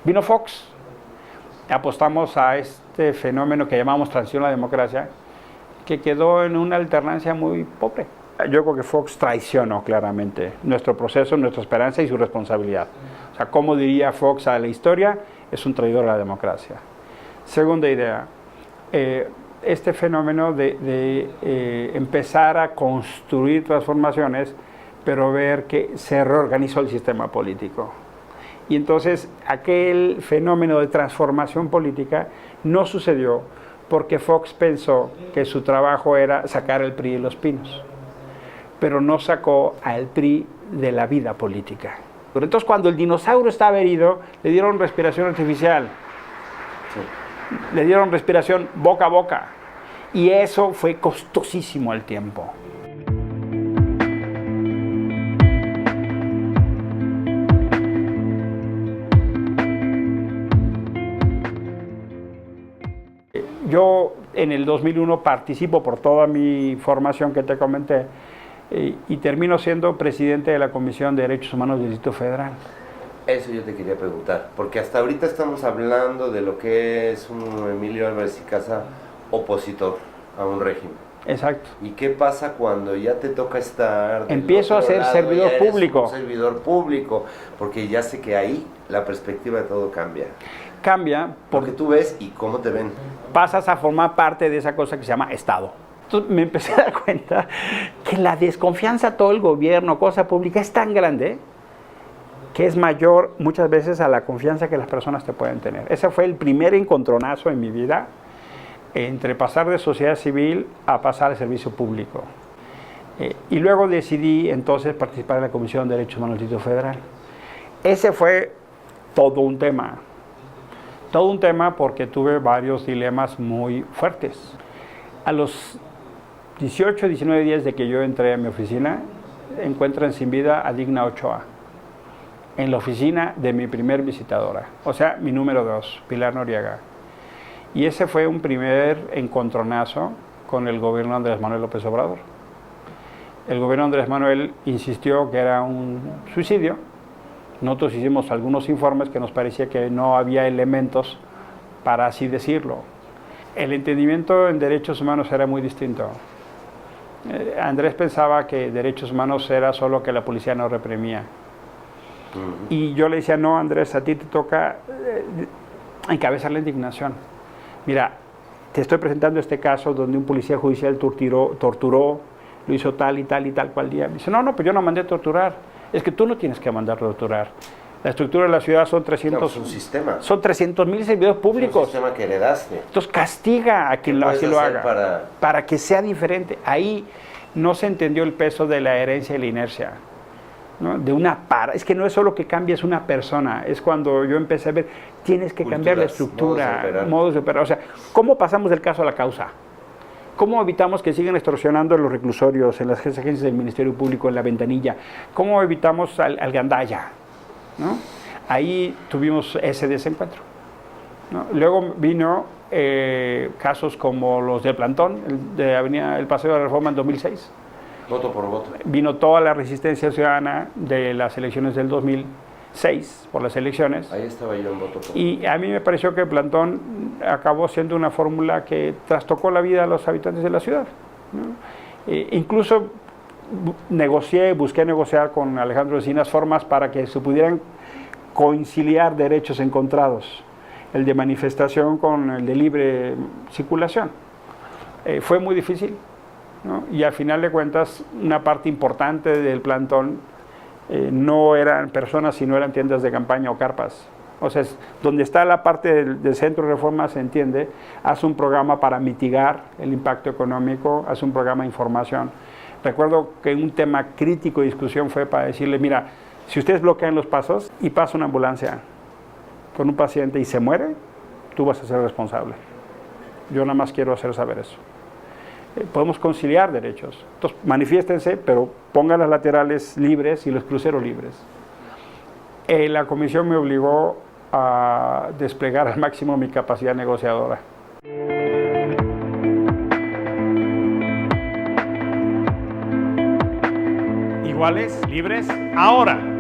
Vino Fox, apostamos a este fenómeno que llamamos transición a la democracia, que quedó en una alternancia muy pobre. Yo creo que Fox traicionó claramente nuestro proceso, nuestra esperanza y su responsabilidad. O sea, como diría Fox a la historia, es un traidor a la democracia. Segunda idea, este fenómeno de empezar a construir transformaciones, pero ver que se reorganizó el sistema político. Y entonces aquel fenómeno de transformación política no sucedió porque Fox pensó que su trabajo era sacar el PRI de los pinos, pero no sacó al PRI de la vida política. Entonces cuando el dinosaurio estaba herido, le dieron respiración artificial, le dieron respiración boca a boca, y eso fue costosísimo al tiempo. Yo en el 2001 participo por toda mi formación que te comenté y termino siendo presidente de la Comisión de Derechos Humanos del Distrito Federal. Eso yo te quería preguntar, porque hasta ahorita estamos hablando de lo que es un Emilio Álvarez y Casa opositor a un régimen. Exacto. ¿Y qué pasa cuando ya te toca estar empiezo a ser servidor público? Un servidor público, porque ya sé que ahí la perspectiva de todo cambia. Cambia porque tú ves y cómo te ven. Pasas a formar parte de esa cosa que se llama Estado. Entonces me empecé a dar cuenta que la desconfianza a todo el gobierno, cosa pública, es tan grande que es mayor muchas veces a la confianza que las personas te pueden tener. Ese fue el primer encontronazo en mi vida entre pasar de sociedad civil a pasar al servicio público. Y luego decidí entonces participar en la Comisión de Derechos Humanos del Distrito Federal. Ese fue todo un tema. Todo un tema porque tuve varios dilemas muy fuertes. A los 18, 19 días de que yo entré a mi oficina, encuentran sin vida a Digna Ochoa, en la oficina de mi primer visitadora, o sea, mi número 2, Pilar Noriega. Y ese fue un primer encontronazo con el gobierno de Andrés Manuel López Obrador. El gobierno de Andrés Manuel insistió que era un suicidio. Nosotros hicimos algunos informes que nos parecía que no había elementos para así decirlo. El entendimiento en derechos humanos era muy distinto. Andrés pensaba que derechos humanos era solo que la policía no reprimía. Y yo le decía, no, Andrés, a ti te toca encabezar la indignación. Mira, te estoy presentando este caso donde un policía judicial torturó, lo hizo tal y tal y tal cual día. Me dice, no, pues yo no mandé a torturar. Es que tú no tienes que mandar a torturar. La estructura de la ciudad son 300... No, es un sistema. Son 300,000 servidores públicos. Es un sistema que heredaste. Entonces castiga a quien así lo haga. Para que sea diferente. Ahí no se entendió el peso de la herencia y la inercia, ¿no? Es que no es solo que cambies una persona, es cuando yo empecé a ver, tienes que cambiar la estructura, modos de operar. O sea, ¿cómo pasamos del caso a la causa? ¿Cómo evitamos que sigan extorsionando en los reclusorios, en las agencias del Ministerio Público, en la ventanilla? ¿Cómo evitamos al gandalla? ¿No? Ahí tuvimos ese desencuentro, ¿no? Luego vino casos como los del plantón, de Avenida El Paseo de la Reforma en 2006. Voto por voto. Vino toda la resistencia ciudadana de las elecciones del 2006, por las elecciones. Ahí estaba yo en voto por voto. Y a mí me pareció que el plantón acabó siendo una fórmula que trastocó la vida de los habitantes de la ciudad, ¿no? Incluso busqué negociar con Alejandro Encinas formas para que se pudieran conciliar derechos encontrados, el de manifestación con el de libre circulación. Fue muy difícil, ¿no? Y al final de cuentas, una parte importante del plantón no eran personas, sino eran tiendas de campaña o carpas. O sea, donde está la parte del Centro de Reforma, se entiende, hace un programa para mitigar el impacto económico, hace un programa de información. Recuerdo que un tema crítico de discusión fue para decirle, mira, si ustedes bloquean los pasos y pasa una ambulancia con un paciente y se muere, tú vas a ser responsable. Yo nada más quiero hacer saber eso. Podemos conciliar derechos. Entonces, manifiéstense, pero pongan las laterales libres y los cruceros libres. La comisión me obligó a desplegar al máximo mi capacidad negociadora. Iguales, libres, ahora.